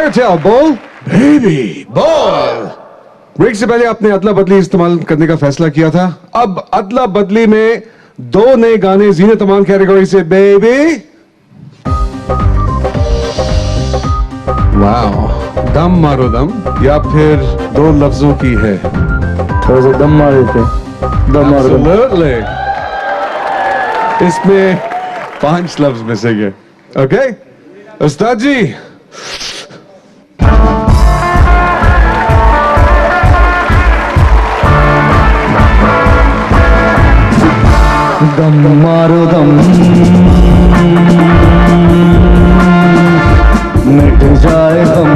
Airtel बोल baby बोल। Break से पहले आपने अदला बदली इस्तेमाल करने का फैसला किया था। अब अदला बदली में दो नए गाने जीनत अमान कैटेगरी से बेबी। वाओ, दम मारो दम या फिर दो लफ्जों की है? थोड़ा सा दम मार देते, दम मार दो। Absolutely. इसमें 5 लफ्ज में से गए। ओके उस्ताद जी, दम मारो दम, मिट जाए हम,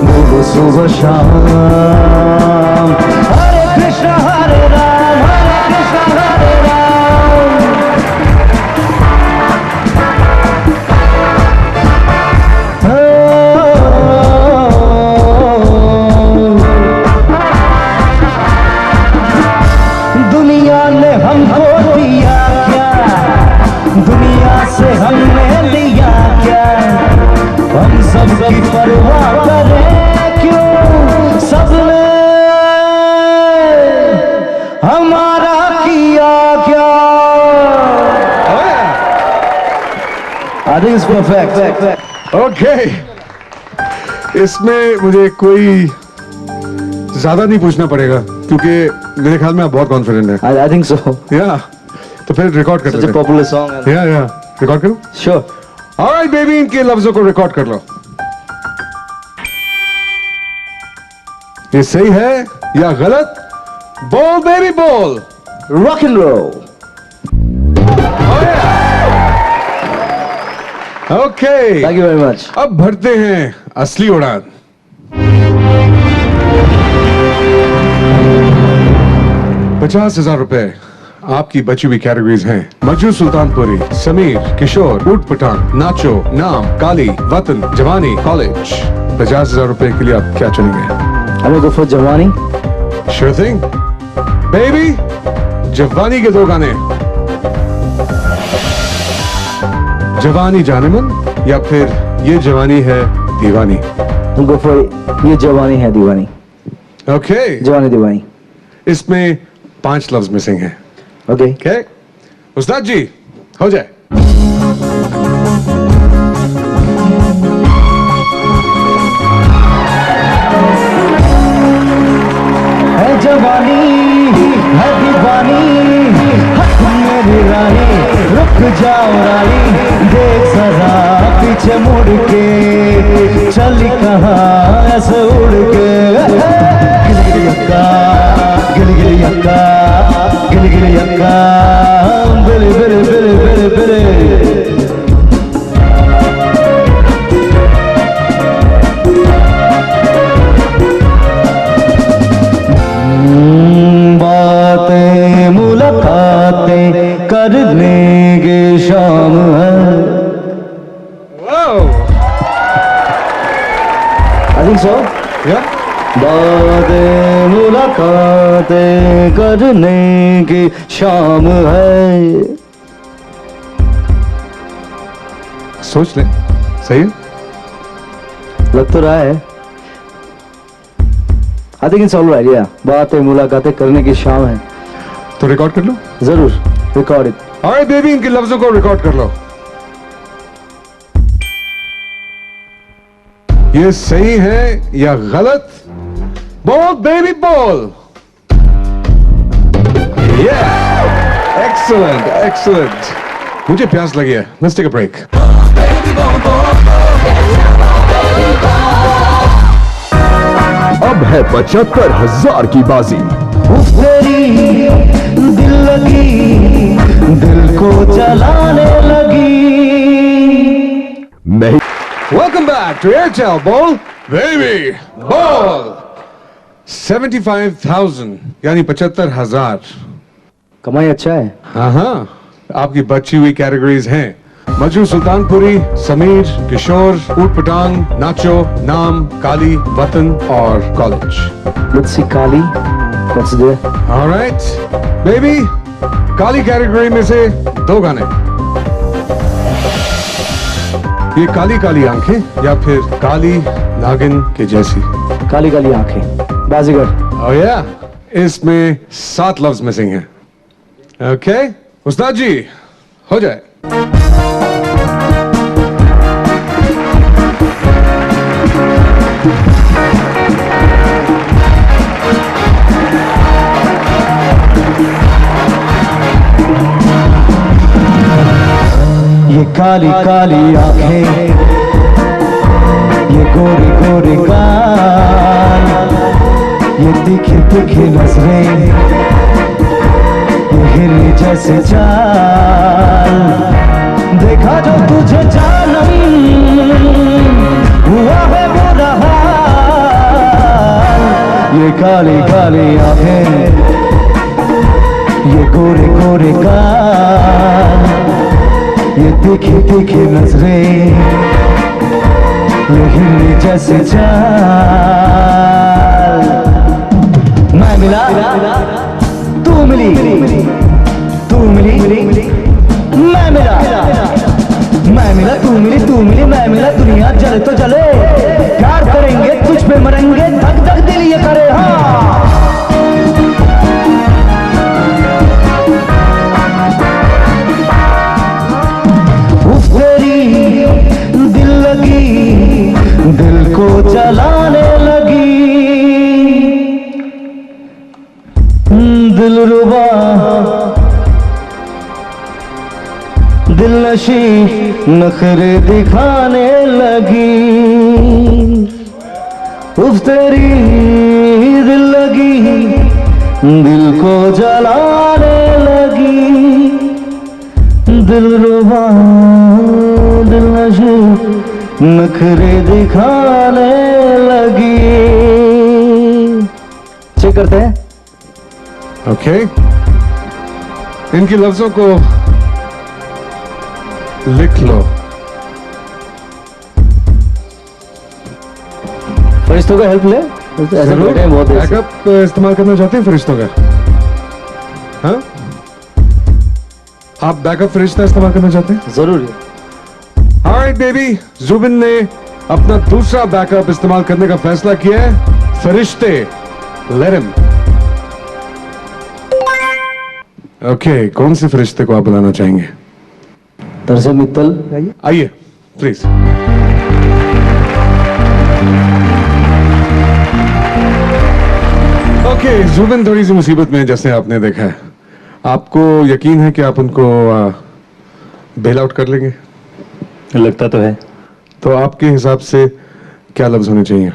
बोलो सुबह शाम, हरे कृष्ण हरे राम, हरे कृष्ण हरे राम। दुनिया ने हमको दिया क्या, दुनिया से हमने लिया क्या, हम सब की परवाह करें क्यों, सबने हमारा किया क्या। I think it's perfect. Okay इसमें मुझे कोई ज्यादा नहीं पूछना पड़ेगा क्योंकि मेरे ख्याल में आप बहुत कॉन्फिडेंट हैं। I think so. या तो फिर रिकॉर्ड कर Such a लेते हैं। popular song. या रिकॉर्ड करो। Sure. ऑलराइट बेबी, इनके लफ्जों को रिकॉर्ड कर लो। ये सही है या गलत? बोल बेबी बोल। Rock and roll. Okay Thank you very much. अब भरते हैं असली उड़ान। ₹50,000 आपकी बची हुई कैटेगरीज हैं मजू सुल्तानपुरी, समीर, किशोर, ऊट पठान, नाचो, नाम, काली, वतन, जवानी, कॉलेज। ₹50,000 के लिए आप क्या चुनेंगे? I'm gonna go for Jawani. Sure thing. Baby, जवानी के 2 गाने, जवानी जानेमन या फिर ये जवानी है दीवानी। I'll go for ये जवानी है दीवानी, ओके जवानी दीवानी. इसमें 5 लफ्ज मिसिंग हैं। Okay. ओके उस्ताद जी, हो जाए। है जवानी है दीवानी, हक मेरी रानी, रुक जाओ रानी, देख जरा पीछे मुड़ के, चली कहाँ ऐसे उड़ के। गिली अक्का, गिली अक्का, गिली अक्का, बिली बिली बिली बिली बिली। बातें मुलाकातें करने की शाम है। I think so. Yeah. बातें मुलाकातें करने की शाम है। सोच ले, सही है? लग तो रहा है। I think it's all right, yeah. बातें मुलाकातें करने की शाम है। तो रिकॉर्ड कर लो। जरूर रिकॉर्ड इट। ऑलराइट बेबी, इनके लफ्जों को रिकॉर्ड कर लो। ये सही है या गलत? बोल बेबी बोल। Excellent excellent. मुझे प्यास लगी है, लेट्स टेक अ ब्रेक। अब है 75,000 की बाजी। तेरी दिल लगी, दिल को जलाने लगी। नहीं, वेलकम बैक टू एयरटेल बोल बेबी बोल। 75,000 यानी 75,000। कमाई अच्छा है। हाँ, आपकी बची हुई कैटेगरीज हैं मजू सुल्तानपुरी, समीर, किशोर, ऊट पटांग, नाचो, नाम, काली, वतन और college. Let's see Kali, what's there? Alright baby, Kali category में से 2 गाने। ये काली काली आंखें या फिर काली नागिन के जैसी? काली काली आंखें, बाजीगर। Oh yeah, इसमें 7 लफ्ज मिसिंग हैं। ओके उस्ताद जी, हो जाए। ये काली काली आंखें, ये गोरे गोरे गाल, ये तीखी तीखी नजरें, ये हिरनी जैसे चाल, देखा जो तुझे जानम हुआ है बुरा हाल। ये काली काली आंखें, ये गोरे गोरे गाल, ये तीखी तीखी नजरें, ये हिरनी जैसे चाल। मैं मिला, तू मिली, तू मिली, मैं मिला, मैं मिला, तू मिली, तू मिली, मैं मिला। दुनिया जले तो जले, प्यार करेंगे तुझ पे मरेंगे, धक धक दिल ये करे। हाँ दिल लगी, दिल को जलाने लगी, दिल रुबा, दिल नशी नखरे दिखाने लगी। उफ तेरी दिल लगी, दिल को जलाने लगी, दिल रुबा, दिल नशी नखरे दिखाने लगी। चेक करते हैं। ओके इनके लफ्जों को लिख लो। फरिश्तों का हेल्प ले, ऐसे बैठे हैं बहुत देर से। बैकअप इस्तेमाल करना चाहते हैं फरिश्तों का? हाँ, आप बैकअप फरिश्ता इस्तेमाल करना चाहते हैं? जरूर। ऑलराइट बेबी, जुबिन ने अपना दूसरा बैकअप इस्तेमाल करने का फैसला किया है। फरिश्ते, लेट हिम। ओके, कौन से फरिश्ते को आप बुलाना चाहेंगे? तरसे मित्तल आइए प्लीज। ओके जुबिन थोड़ी सी मुसीबत में है, जैसे आपने देखा है। आपको यकीन है कि आप उनको बेल आउट कर लेंगे? लगता तो है। तो आपके हिसाब से क्या लफ्ज होने चाहिए?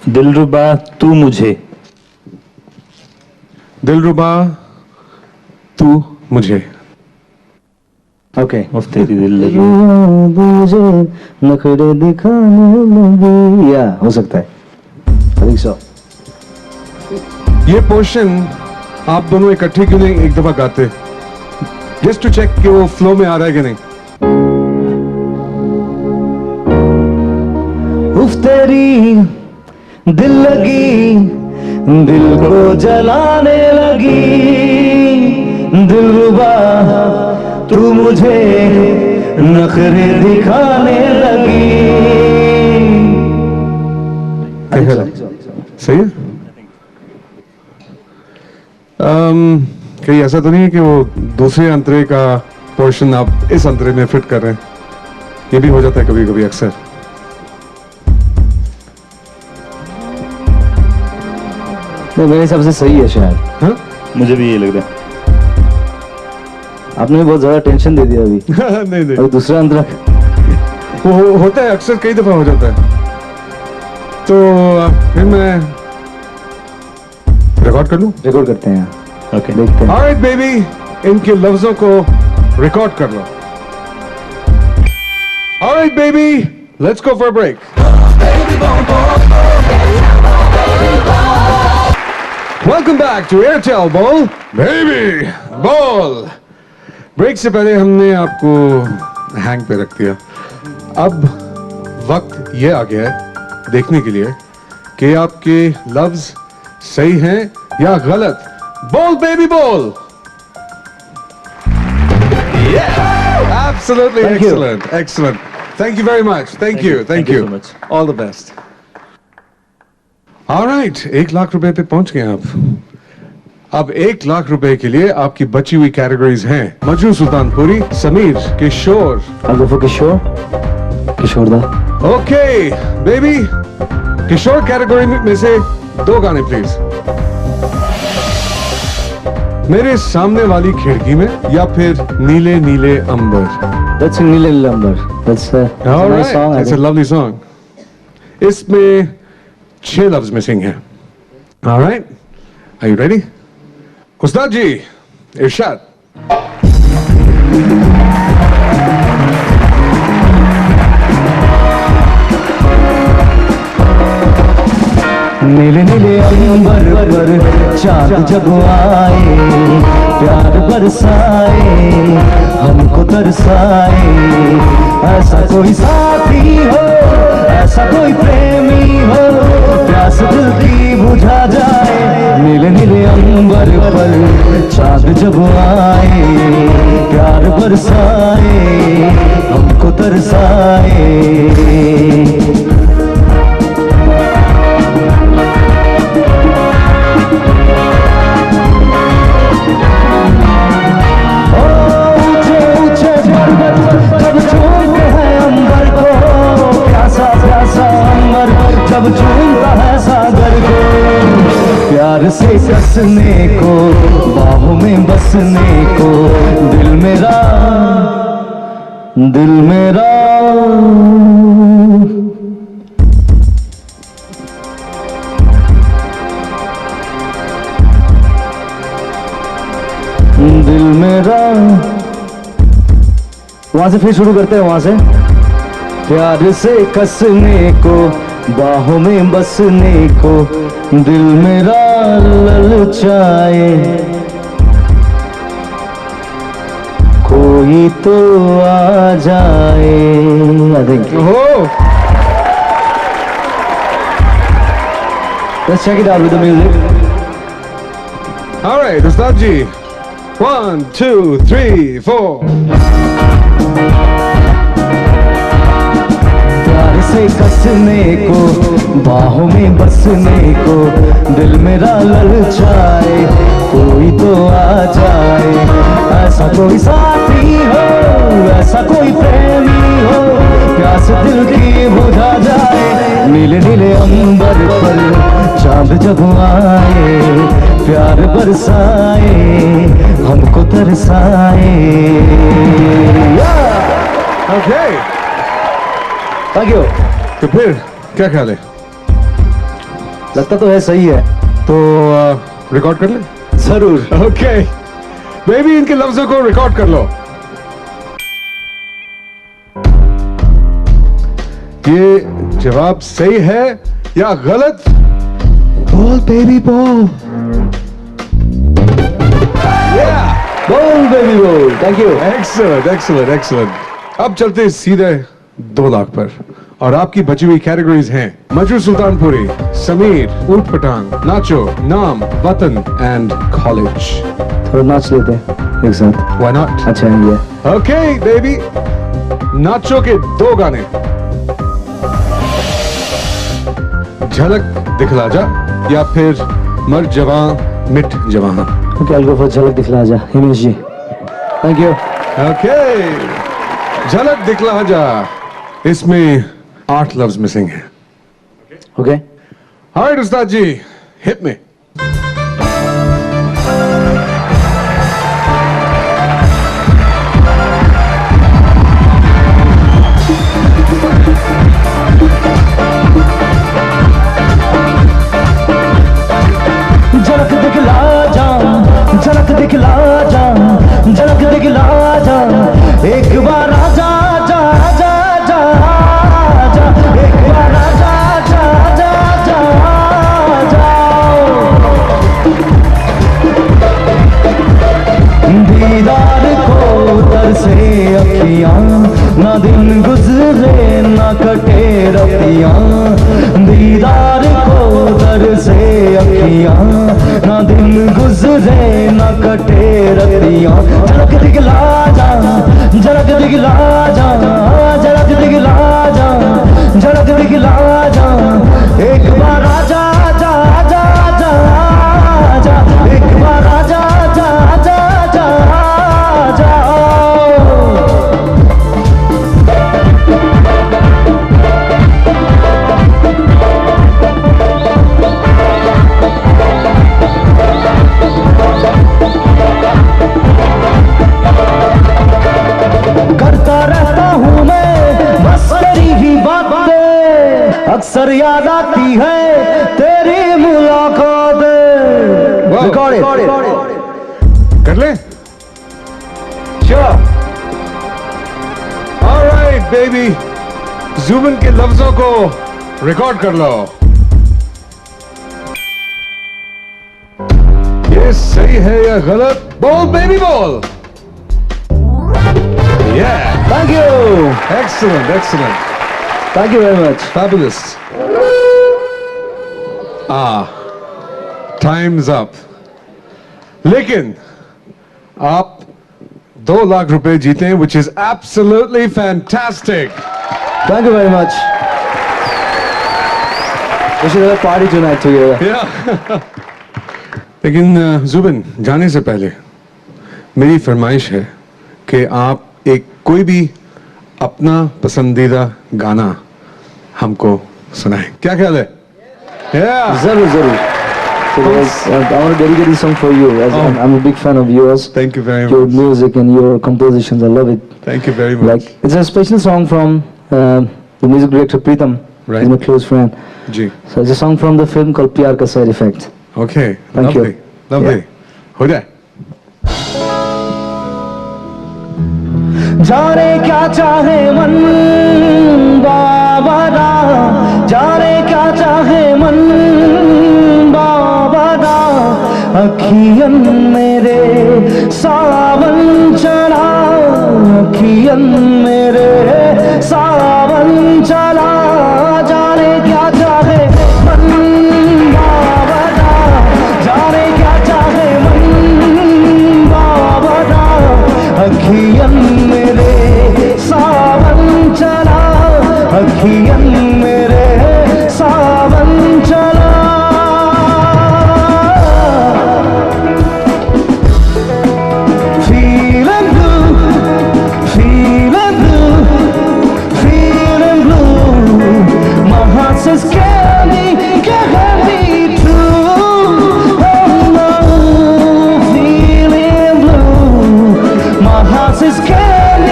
दिलरुबा तू मुझे। दिलरुबा तू मुझे। ओके। उफ तेरी दिल लगी। मुझे नखरे दिखाने लगी, या हो सकता है। I think so. ये पोर्शन आप दोनों इकट्ठे क्यों नहीं एक दफा गाते, जस्ट टू चेक कि वो फ्लो में आ रहा है कि नहीं? उफ तेरी दिल लगी, दिल को जलाने लगी, दिलरुबा तू मुझे नखरे दिखाने लगी। सही है। कहीं ऐसा तो नहीं है कि वो दूसरे अंतरे का पोर्शन आप इस अंतरे में फिट कर रहे हैं? ये भी हो जाता है कभी कभी, अक्सर। मेरे हिसाब से सही है शायद। हाँ? मुझे भी ये लग रहा है। आपने भी बहुत ज्यादा टेंशन दे दिया अभी। नहीं नहीं, और दूसरा अंतरा वो होता है अक्सर, कई दफा हो जाता है। तो फिर मैं रिकॉर्ड कर लूं? रिकॉर्ड करते हैं। ओके देखते हैं। ऑलराइट बेबी, इनके लफ्जों को रिकॉर्ड कर लो। Alright baby, let's go for break. Welcome back to Airtel ball baby ball. Break से पहले हमने आपको हैंग पे रख दिया। अब वक्त ये आ गया है देखने के लिए कि आपके लफ्ज सही हैं या गलत। Ball baby ball. Absolutely Thank you. excellent. Excellent. Thank you very much. Thank you. Thank you. so much. All the best. All right. 1 lakh रुपए पे पहुंच गए आप। अब 1 लाख रुपए के लिए आपकी बची हुई कैटेगरीज हैं मजरू सुल्तानपुरी, समीर, किशोर। I'll go for किशोर। किशोर दा। ओके बेबी, किशोर कैटेगरी में से 2 गाने प्लीज। मेरे सामने वाली खिड़की में या फिर नीले नीले अंबर। That's a नीले नीले अंबर। That's a All nice right, song. I it's a think. lovely song. इसमें 6 लफ्ज मिसिंग हैं। All right, are you ready? उस्ताद जी, इरशाद। नीले नीले अंबर पर चांद जब आए, प्यार बरसाए, हमको तरसाए। ऐसा कोई साथी हो, ऐसा कोई प्रेमी हो, प्यास दिल की बुझा जाए। नीले नीले अंबर पर चांद जब आए, प्यार बरसाए, हमको तरसाए। जब झूमता है सागर को, प्यार से कसने को, बाहों में बसने को, दिल मेरा, दिल मेरा। दिल मेरा। वहां से फिर शुरू करते हैं, वहां से। प्यार से कसने को, बाहों में बसने को, दिल मेरा ललचाए। कोई तो आ जाए। I think. Oh, Let's check it out with the music. all right, उस्ताद जी। 1, 2, 3, 4। प्यार से कसने को, बाहों में बसने को, दिल मेरा ललचाए। कोई तो आ जाए। ऐसा कोई साथी हो, ऐसा कोई प्रेमी हो, प्यास दिल की बुझा जाए। नीले नीले अंबर पर चांद जब आए, प्यार बरसाए, हमको तरसाए। Okay, thank you. तो फिर क्या ख्याल है? लगता तो है सही है। तो रिकॉर्ड कर ले। जरूर। ओके बेबी, इनके लफ्जों को रिकॉर्ड कर लो। ये जवाब सही है या गलत? बोल बेबी बोल। बोल बेबी बोल। Thank you. Excellent excellent excellent. अब चलते हैं सीधे 2 लाख पर, और आपकी बची हुई कैटेगरीज हैं मजरू सुल्तानपुरी, समीर, ऊट पटांग, नाचो, नाम, वतन एंड कॉलेज। थोड़ा नाच लेते हैं एक साथ। Why not? अच्छा है ये। ओके बेबी, नाचो के 2 गाने। झलक दिखला जा या फिर मर जवां मिट जवां। ओके, I'll go for झलक दिखला जा, Himesh ji. Thank you. Okay, झलक दिखला जा। इसमें 8 लफ्ज मिसिंग हैं। ओके। ऑलराइट उस्ताद जी, हिट में। झलक दिखला जा, झलक दिखला जा, झलक दिखला जा, एक बार आजा जा जा जा जा, एक बार आजा जा जा जा जा। दीदार को तरसे अखियां, ना दिन गुजरे ना कटे रतियां। दीदार को तरसे अखियां, ना दिन गुजरे ना कटे रतियां। झलक दिखला जा, झलक दिखला जा, झलक दिखला जा, झलक दिखला जा, एक बार आजा आजा आजा आजा आजा, एक बार आजा आजा आजा आजा आजा। करता रहता हूँ मैं बस तेरी ही बातें, अक्सर याद आती है तेरी मुलाकात। कर ले? Sure. All right, baby. Zubin के लफ्जों को रिकॉर्ड कर लो। ये सही है या गलत? बोल बेबी बोल। Yeah. Thank you, Excellent, excellent. thank you very much. Fabulous. Time's up. लेकिन आप 2 लाख रुपए जीते, which is absolutely fantastic. Thank you very much. We should have a party tonight together. Yeah. लेकिन जुबिन, जाने से पहले मेरी फरमाइश है कि आप एक कोई भी अपना पसंदीदा गाना हमको सुनाएं। क्या ख्याल है? Yeah. जरूर जरूर। So guys, I want to dedicate this song for you. As I'm a big fan of yours. Thank you very Your much. music and your compositions, I love it. Thank you very much. Like it's a special song from the music director Pritam. Right. He's my close friend. Ji. So it's a song from the film called Pyar Ka Side Effect. Okay. Thank lovely. you. Lovely. Yeah. हो जाए। जाने क्या चाहे मन बाबा, जाने क्या चाहे मन बाबा, अखियन मेरे सावन चढ़ा, अखियन मेरे सावन चढ़ा, जाने क्या चाहे मन बाबा, जाने क्या चाहे मन बाबा, अखियन मेरे सावन चला, अखियन मेरे सावन चला। Feeling blue, feeling blue, feeling blue. My heart says can't be true. Oh no, feeling blue. My heart says can't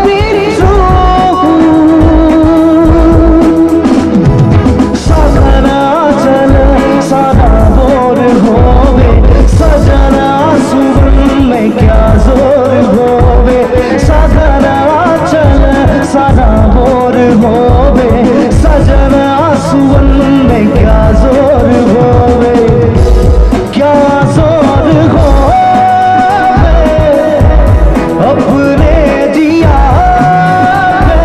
be true. सजना चल सदा बोर होवे, सजना सुबह में क्या जोर होवे, सजना चल सदा बोर होवे, सजना सुबह में क्या जोर होवे, क्या जोर होवे अपने जिया पे,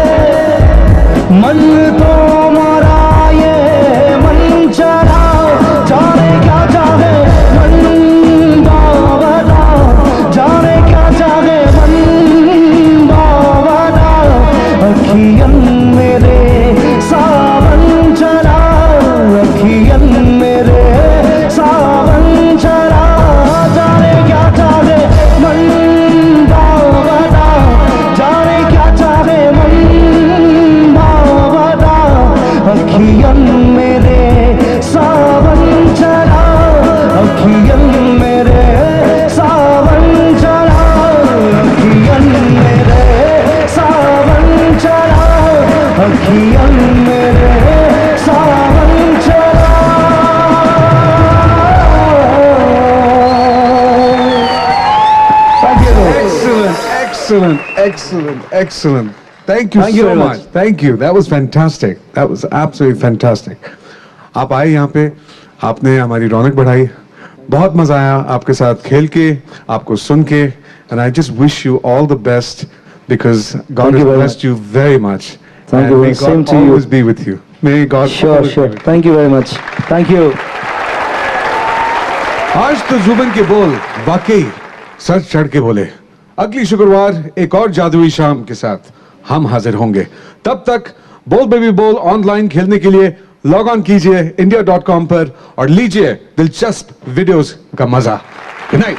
मन तो मरा ये मन चला, जाने क्या चाहे मन बाबा, जाने क्या चाहे मन बाबा, अखियन मेरे सावन चला, अखियन मेरे सावन चला, जाने क्या चाहे मन बाबा, जाने क्या चाहे मन बाबा, अखियन मेरे सावन चला, अखियन मेरे सावन चला, अखियन मेरे सावन चला, अखियन मेरे सावन चला। Thank you. Excellent, excellent, excellent, excellent. Thank you Thank you so very much. much. Thank you. That was fantastic. That was absolutely fantastic. आप आए यहाँ पे, आपने हमारी रौनक बढ़ाई, बहुत मजा आया आपके साथ खेल के, आपको सुन के, and I just wish you all the best because God Thank has you very blessed you very much. Thank and you. May Same God to you. always be with you. May God Sure, always sure. be with you. Thank you very much. Thank you. आज तो जुबिन के बोल वाकई sir चढ़ के बोले अगली शुक्रवार एक और जादुई शाम के साथ हम हाजिर होंगे। तब तक बोल बेबी बोल ऑनलाइन खेलने के लिए लॉग ऑन कीजिए india.com पर और लीजिए दिलचस्प वीडियोस का मजा। Good night.